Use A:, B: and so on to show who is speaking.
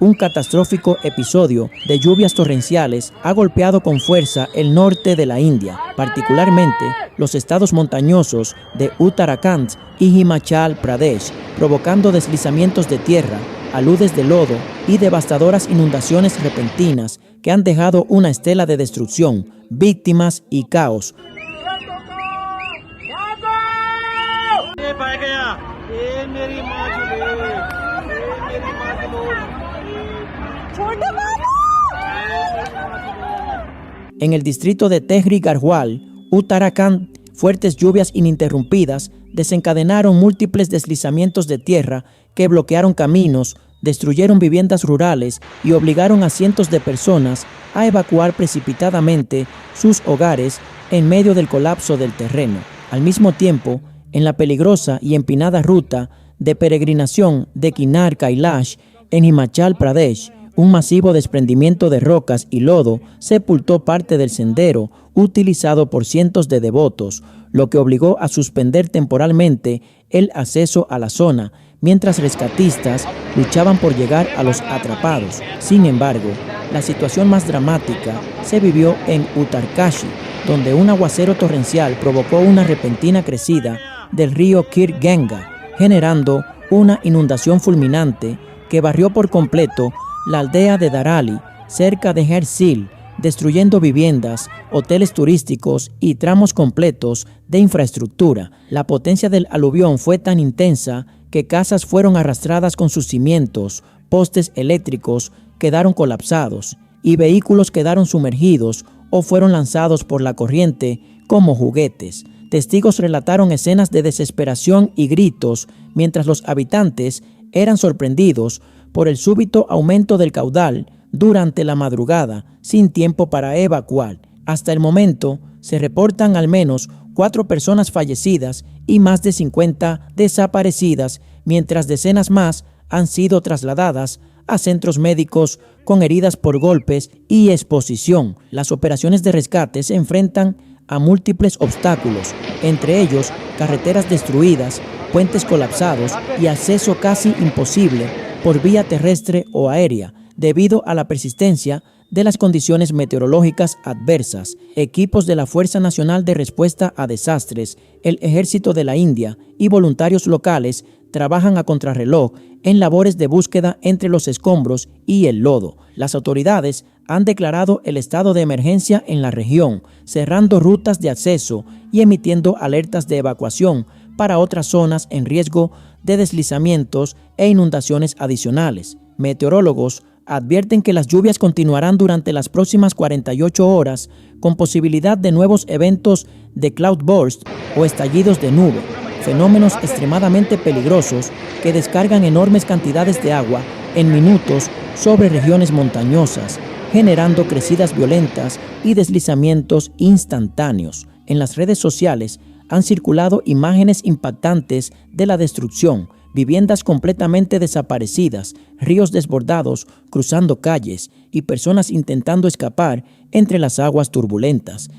A: Un catastrófico episodio de lluvias torrenciales ha golpeado con fuerza el norte de la India, particularmente los estados montañosos de Uttarakhand y Himachal Pradesh, provocando deslizamientos de tierra, aludes de lodo y devastadoras inundaciones repentinas que han dejado una estela de destrucción, víctimas y caos. En el distrito de Tehri Garhwal, Uttarakhand, fuertes lluvias ininterrumpidas desencadenaron múltiples deslizamientos de tierra que bloquearon caminos, destruyeron viviendas rurales y obligaron a cientos de personas a evacuar precipitadamente sus hogares en medio del colapso del terreno. Al mismo tiempo, en la peligrosa y empinada ruta de peregrinación de Kinnar Kailash en Himachal Pradesh, un masivo desprendimiento de rocas y lodo sepultó parte del sendero utilizado por cientos de devotos, lo que obligó a suspender temporalmente el acceso a la zona, mientras rescatistas luchaban por llegar a los atrapados. Sin embargo, la situación más dramática se vivió en Uttarkashi, donde un aguacero torrencial provocó una repentina crecida del río Kir Ganga, generando una inundación fulminante que barrió por completo la aldea de Darali, cerca de Hersil, destruyendo viviendas, hoteles turísticos y tramos completos de infraestructura. La potencia del aluvión fue tan intensa que casas fueron arrastradas con sus cimientos, postes eléctricos quedaron colapsados y vehículos quedaron sumergidos o fueron lanzados por la corriente como juguetes. Testigos relataron escenas de desesperación y gritos mientras los habitantes eran sorprendidos por el súbito aumento del caudal durante la madrugada, sin tiempo para evacuar. Hasta el momento, se reportan al menos 4 personas fallecidas y más de 50 desaparecidas, mientras decenas más han sido trasladadas a centros médicos con heridas por golpes y exposición. Las operaciones de rescate se enfrentan a múltiples obstáculos, entre ellos carreteras destruidas, puentes colapsados y acceso casi imposible por vía terrestre o aérea, debido a la persistencia de las condiciones meteorológicas adversas. Equipos de la Fuerza Nacional de Respuesta a Desastres, el Ejército de la India y voluntarios locales trabajan a contrarreloj en labores de búsqueda entre los escombros y el lodo. Las autoridades han declarado el estado de emergencia en la región, cerrando rutas de acceso y emitiendo alertas de evacuación para otras zonas en riesgo de deslizamientos e inundaciones adicionales. Meteorólogos advierten que las lluvias continuarán durante las próximas 48 horas, con posibilidad de nuevos eventos de cloudburst o estallidos de nube, fenómenos extremadamente peligrosos que descargan enormes cantidades de agua en minutos sobre regiones montañosas, generando crecidas violentas y deslizamientos instantáneos. En las redes sociales han circulado imágenes impactantes de la destrucción, viviendas completamente desaparecidas, ríos desbordados cruzando calles y personas intentando escapar entre las aguas turbulentas.